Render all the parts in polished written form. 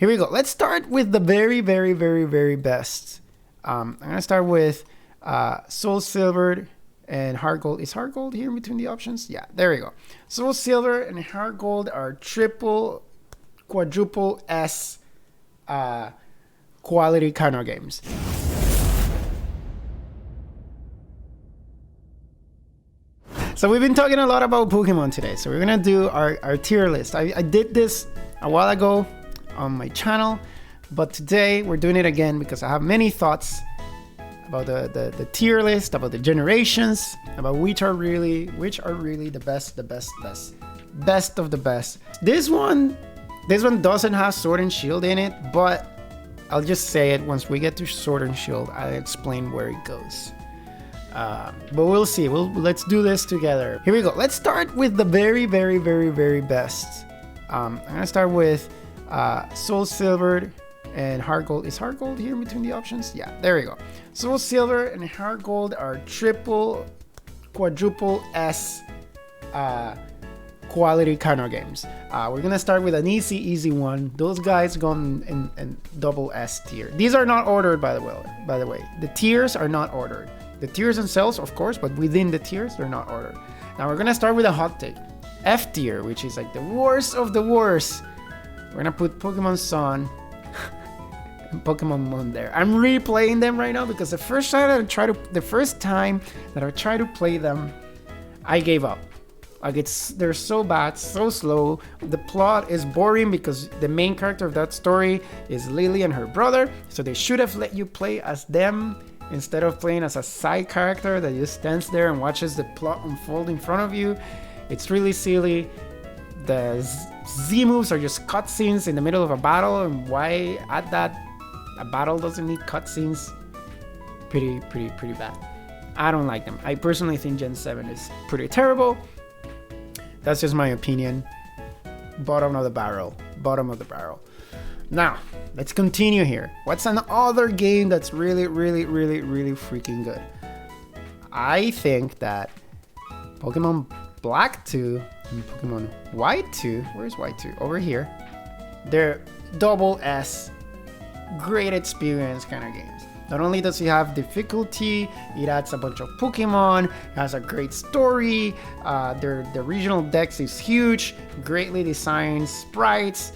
Here we go. Let's start with the very, very, very, very best. I'm gonna start with Soul Silver and Heart Gold. Is Heart Gold here in between the options? Yeah, there we go. Soul Silver and Heart Gold are triple, quadruple S quality kind of games. So we've been talking a lot about Pokemon today. So we're gonna do our tier list. I did this a while ago on my channel, but today we're doing it again because I have many thoughts about the tier list, about the generations, about which are really the best of the best. This one doesn't have Sword and Shield in it, but I'll just say it once we get to Sword and Shield. I'll explain where it goes. But we'll see. Let's do this together. Here we go. Let's start with the very, very, very, very best. I'm gonna start with Soul Silver and Heart Gold. Is Heart Gold here in between the options? Yeah, there we go. Soul Silver and Heart Gold are triple, quadruple S quality kind of games. We're gonna start with an easy one. Those guys go in double S tier. These are not ordered, by the way. The tiers are not ordered. The tiers themselves, of course, but within the tiers, they're not ordered. Now we're gonna start with a hot take. F tier, which is like the worst of the worst. We're gonna put Pokemon Sun and Pokemon Moon there. I'm replaying them right now because the first time that I tried to play them, I gave up. Like they're so bad, so slow. The plot is boring because the main character of that story is Lily and her brother. So they should have let you play as them instead of playing as a side character that just stands there and watches the plot unfold in front of you. It's really silly. The Z moves are just cutscenes in the middle of a battle, and why add that? A battle doesn't need cutscenes. Pretty bad. I don't like them. I personally think Gen 7 is pretty terrible. That's just my opinion. Bottom of the barrel. Now, let's continue here. What's another game that's really freaking good? I think that Pokemon Black 2 and Pokemon White 2, where's White 2? Over here. They're double S, great experience kind of games. Not only does it have difficulty, it adds a bunch of Pokemon, it has a great story, the regional dex is huge, greatly designed sprites,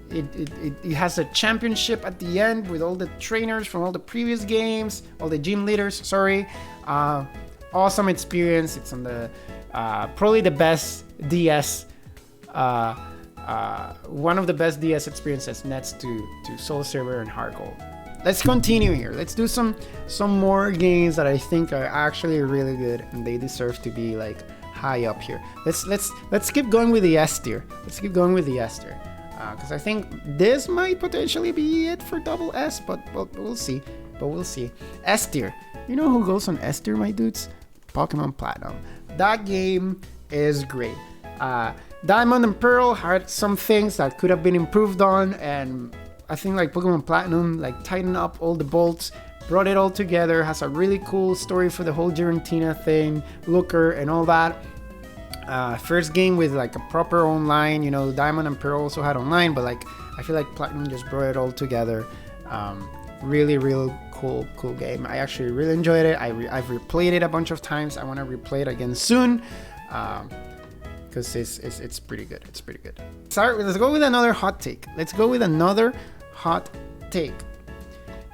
it has a championship at the end with all the trainers from all the previous games, all the gym leaders, sorry. Awesome experience. It's on the probably the best DS, one of the best DS experiences next to Soul Silver and Heart Gold. Let's continue here. Let's do some more games that I think are actually really good and they deserve to be like high up here. Let's keep going with the S tier. Because I think this might potentially be it for double S, but we'll see. S tier. You know who goes on S tier, my dudes? Pokemon Platinum. That game is great. Diamond and Pearl had some things that could have been improved on, and I think like Pokemon Platinum like tightened up all the bolts, brought it all together, has a really cool story for the whole Giratina thing, Looker and all that. First game with like a proper online, you know, Diamond and Pearl also had online, but like I feel like Platinum just brought it all together. Really cool game. I actually really enjoyed it. I've replayed it a bunch of times. I want to replay it again soon. Because it's pretty good. Sorry, let's go with another hot take.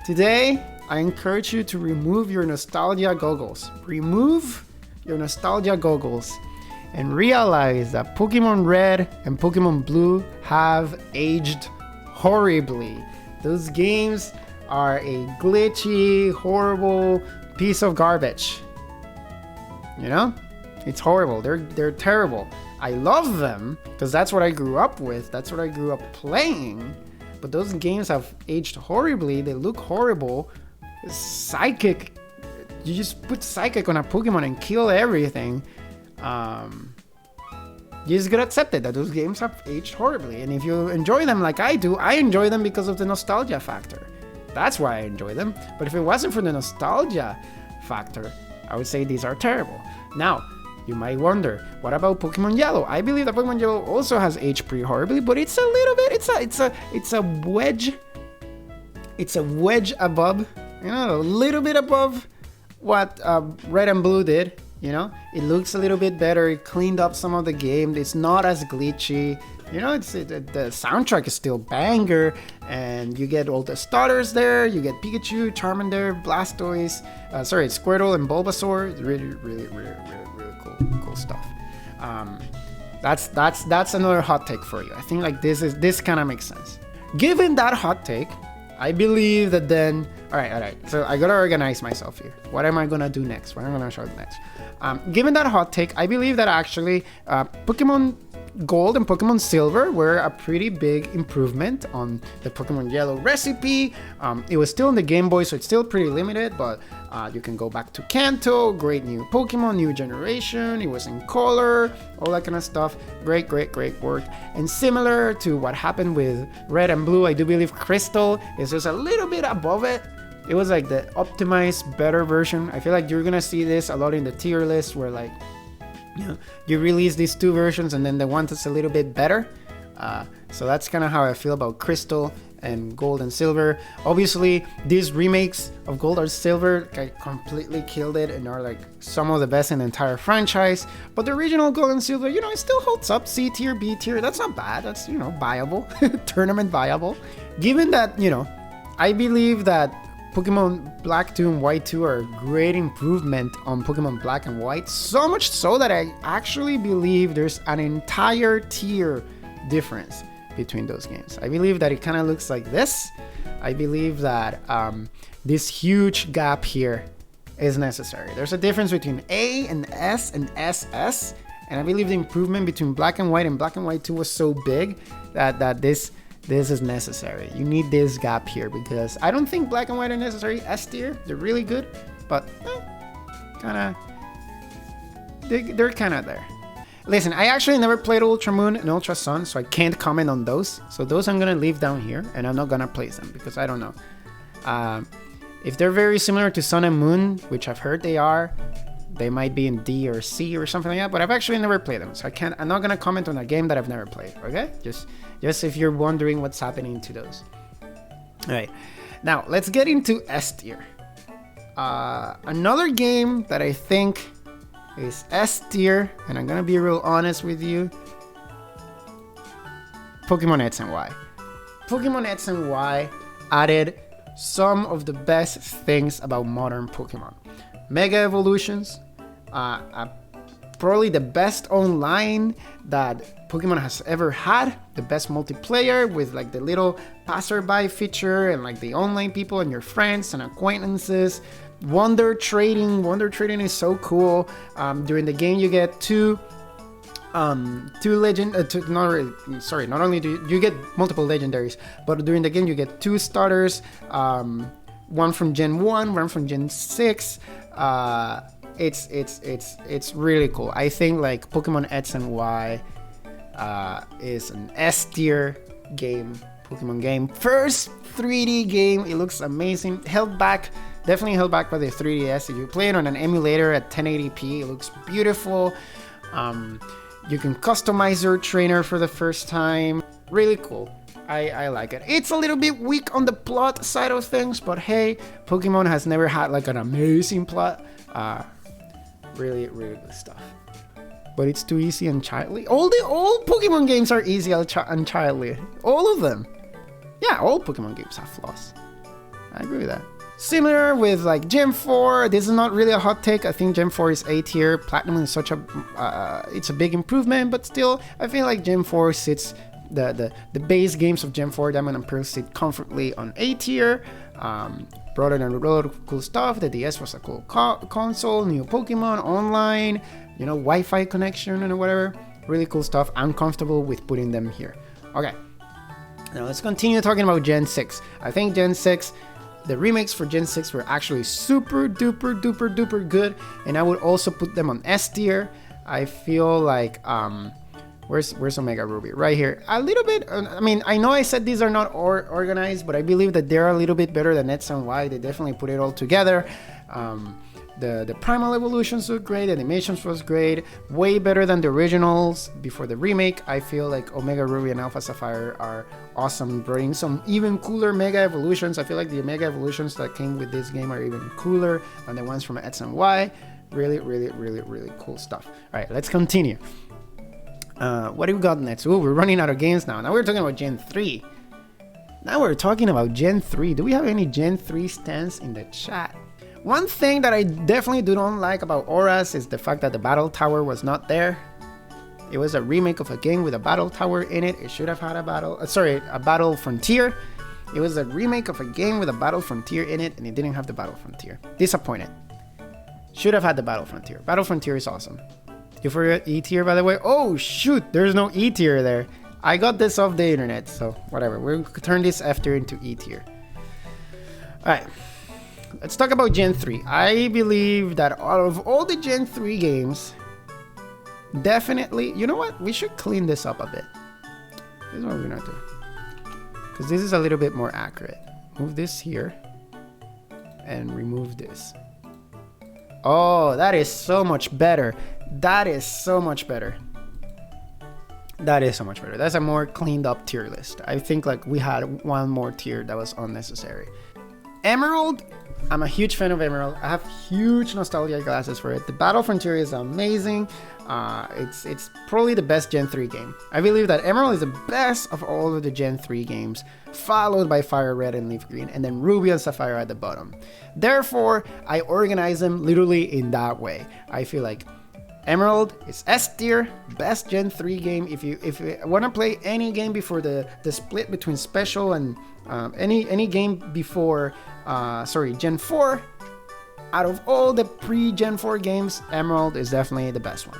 Today, I encourage you to remove your nostalgia goggles. And realize that Pokemon Red and Pokemon Blue have aged horribly. Those games are a glitchy, horrible piece of garbage. You know? It's horrible. They're terrible. I love them because that's what I grew up with. That's what I grew up playing. But those games have aged horribly. They look horrible. Psychic. You just put Psychic on a Pokemon and kill everything. You just gotta accept it that those games have aged horribly. And if you enjoy them like I do, I enjoy them because of the nostalgia factor. That's why I enjoy them. But if it wasn't for the nostalgia factor, I would say these are terrible. Now, You might wonder, what about Pokemon Yellow? I believe that Pokemon Yellow also has age pretty horribly, but it's a little bit, it's a wedge. It's a wedge above, a little bit above what Red and Blue did. It looks a little bit better. It cleaned up some of the game. It's not as glitchy. The soundtrack is still banger, and you get all the starters there. You get Pikachu, Charmander, Blastoise, Squirtle, and Bulbasaur. It's really, really, really, really, really cool stuff. That's another hot take for you. I think like this kind of makes sense. Given that hot take, I believe that then. All right. So I gotta organize myself here. What am I gonna do next? What am I gonna show next? Given that hot take, I believe that actually Pokemon Gold and Pokemon Silver were a pretty big improvement on the Pokemon Yellow recipe. It was still in the Game Boy, so it's still pretty limited, but you can go back to Kanto, great new Pokemon, new generation, it was in color, all that kind of stuff. Great work. And similar to what happened with Red and Blue, I do believe Crystal is just a little bit above it. It was like the optimized, better version. I feel like you're gonna see this a lot in the tier list where like, you release these two versions and then the one that's a little bit better. So that's kind of how I feel about Crystal and Gold and Silver. Obviously, these remakes of Gold or Silver completely killed it and are like some of the best in the entire franchise. But the original Gold and Silver, it still holds up. C tier, B tier, that's not bad. That's, viable, tournament viable. Given that, I believe that Pokemon Black 2 and White 2 are a great improvement on Pokemon Black and White, so much so that I actually believe there's an entire tier difference between those games. I believe that it kind of looks like this. I believe that this huge gap here is necessary. There's a difference between A and S and SS, and I believe the improvement between Black and White 2 was so big that this is necessary. You need this gap here because I don't think Black and White are necessary. S tier, they're really good, but they're kind of there. Listen, I actually never played Ultra Moon and Ultra Sun, so I can't comment on those. So those I'm gonna leave down here, and I'm not gonna place them because I don't know. If they're very similar to Sun and Moon, which I've heard they are, they might be in D or C or something like that, but I've actually never played them, so I'm not gonna comment on a game that I've never played, okay? Just if you're wondering what's happening to those. All right, now let's get into S tier. Another game that I think is S tier, and I'm gonna be real honest with you, Pokemon X and Y. Pokemon X and Y added some of the best things about modern Pokemon. Mega Evolutions, probably the best online that Pokemon has ever had, the best multiplayer with like the little passerby feature and like the online people and your friends and acquaintances. Wonder Trading is so cool. During the game you get not only do you get multiple legendaries, but during the game you get 2 starters, one from Gen 1, one from Gen 6. It's really cool. I think like Pokemon X and Y is an S tier game, Pokemon game. First 3D game. It looks amazing. Definitely held back by the 3DS. If you play it on an emulator at 1080p, it looks beautiful. You can customize your trainer for the first time. Really cool. I like it. It's a little bit weak on the plot side of things, but hey, Pokemon has never had like an amazing plot. Really good stuff. But it's too easy and childly. All Pokemon games are easy and childly. All of them. Yeah, all Pokemon games have flaws. I agree with that. Similar with like Gen 4, this is not really a hot take. I think Gen 4 is A tier. Platinum is it's a big improvement, but still, I feel like Gen 4 sits, the base games of Gen 4, Diamond and Pearl, sit comfortably on A tier. Brought in a lot of cool stuff. The DS was a cool console, new Pokemon, online, Wi-Fi connection and whatever. Really cool stuff. I'm comfortable with putting them here. Okay, now let's continue talking about Gen 6. I think Gen 6, the remakes for Gen 6 were actually super duper good, and I would also put them on S tier. I feel like where's Omega Ruby? Right here. A little bit, I know I said these are not organized, but I believe that they're a little bit better than X and Y. They definitely put it all together. The primal evolutions look great, the animations was great, way better than the originals before the remake. I feel like Omega Ruby and Alpha Sapphire are awesome, bringing some even cooler Mega Evolutions. I feel like the Mega Evolutions that came with this game are even cooler than the ones from X and Y. Really, really, really, really cool stuff. All right, let's continue. What do we got next? Oh, we're running out of games now. Now we're talking about Gen 3. Now we're talking about Gen 3. Do we have any Gen 3 stands in the chat? One thing that I definitely don't like about Auras is the fact that the battle tower was not there. It was a remake of a game with a battle tower in it. It should have had a battle frontier. It was a remake of a game with a battle frontier in it, and it didn't have the battle frontier. Disappointed. Should have had the battle frontier. Battle frontier is awesome. You forgot E tier, by the way? Oh shoot, there's no E tier there. I got this off the internet, so whatever. We'll turn this F tier into E tier. Alright. Let's talk about Gen 3. I believe that out of all the Gen 3 games, definitely, you know what? We should clean this up a bit. This is what we're gonna do. Because this is a little bit more accurate. Move this here. And remove this. Oh, that is so much better. That is so much better. That is so much better. That's a more cleaned up tier list. I think like we had one more tier that was unnecessary. Emerald, I'm a huge fan of Emerald. I have huge nostalgia glasses for it. The Battle Frontier is amazing. It's probably the best Gen 3 game. I believe that Emerald is the best of all of the Gen 3 games, followed by Fire Red and Leaf Green, and then Ruby and Sapphire at the bottom. Therefore, I organize them literally in that way. I feel like Emerald is S tier, best Gen 3 game. If you want to play any game before the split between Special and any game before Gen 4, out of all the pre-Gen 4 games, Emerald is definitely the best one.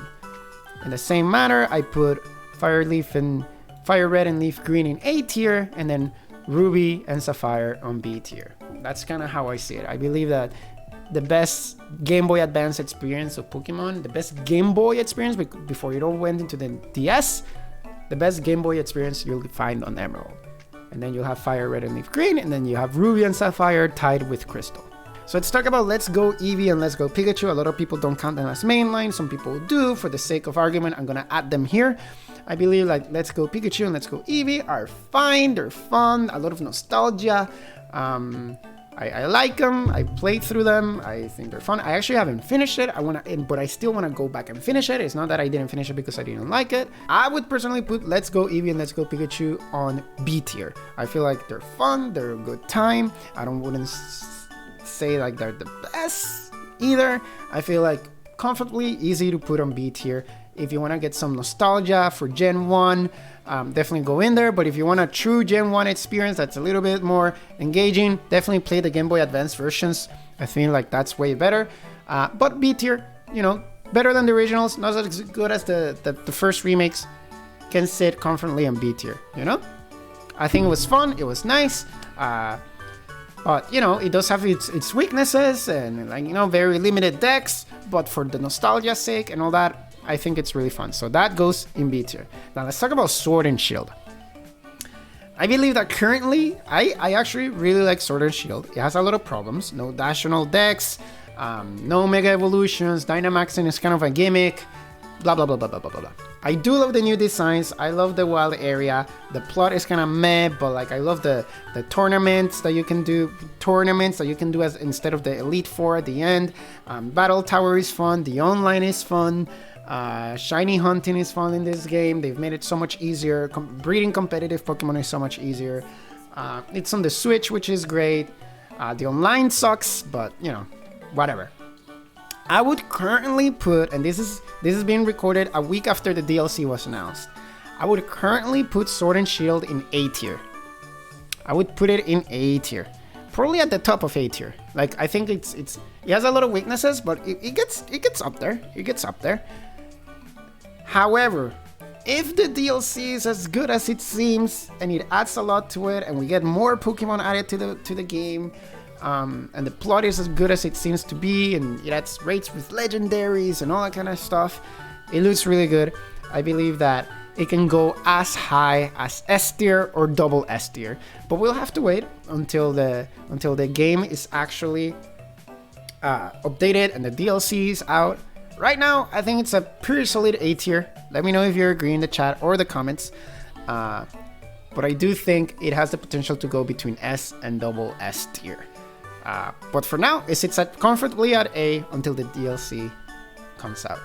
In the same manner, I put Fire Red and Leaf Green in A tier, and then Ruby and Sapphire on B tier. That's kind of how I see it. I believe that the best Game Boy Advance experience of Pokemon, the best Game Boy experience before you don't went into the DS, the best Game Boy experience you'll find on Emerald. And then you'll have Fire Red and Leaf Green, and then you have Ruby and Sapphire tied with Crystal. So let's talk about Let's Go Eevee and Let's Go Pikachu. A lot of people don't count them as mainline. Some people do. For the sake of argument, I'm gonna add them here. I believe like Let's Go Pikachu and Let's Go Eevee are fine. They're fun. A lot of nostalgia. I like them. I played through them. I think they're fun. I actually haven't finished it. But I still want to go back and finish it. It's not that I didn't finish it because I didn't like it. I would personally put Let's Go Eevee and Let's Go Pikachu on B tier. I feel like they're fun. They're a good time. I wouldn't say like they're the best either. I feel like comfortably easy to put on B tier. If you want to get some nostalgia for Gen 1, definitely go in there. But if you want a true Gen 1 experience that's a little bit more engaging, definitely play the Game Boy Advance versions. I feel like that's way better. But B tier, you know, better than the originals, not as good as the first remakes, can sit comfortably on B tier, you know? I think it was fun, it was nice. But, you know, it does have its weaknesses and, like, you know, very limited decks. But for the nostalgia's sake and all that, I think it's really fun. So that goes in B tier. Now let's talk about Sword and Shield. I believe that currently, I actually really like Sword and Shield. It has a lot of problems. No Dational decks, no Mega Evolutions, Dynamaxing is kind of a gimmick, blah, blah, blah, blah, blah, blah, blah. I do love the new designs. I love the wild area. The plot is kind of meh, but like I love the tournaments that you can do. As instead of the Elite Four at the end. Battle Tower is fun. The online is fun. Shiny hunting is fun in this game. They've made it so much easier. Breeding competitive Pokemon is so much easier. It's on the Switch, which is great. The online sucks, but you know, whatever. I would currently put, and this is being recorded a week after the DLC was announced. I would currently put Sword and Shield in A tier. I would put it in A tier, probably at the top of A tier. Like I think it has a lot of weaknesses, but it gets up there. It gets up there. However, if the DLC is as good as it seems and it adds a lot to it, and we get more Pokemon added to the game. And the plot is as good as it seems to be, and it adds rates with legendaries and all that kind of stuff. It looks really good. I believe that it can go as high as S tier or double S tier, but we'll have to wait until the game is actually updated and the DLCs out. Right now, I think it's a pretty solid A tier. Let me know if you agree in the chat or the comments. But I do think it has the potential to go between S and double S tier. But for now, it sits comfortably at A until the DLC comes out.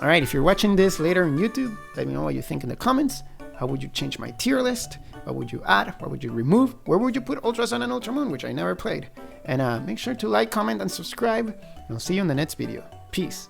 Alright, if you're watching this later on YouTube, let me know what you think in the comments. How would you change my tier list? What would you add? What would you remove? Where would you put Ultra Sun and Ultra Moon, which I never played? And make sure to like, comment, and subscribe. And I'll see you in the next video. Peace.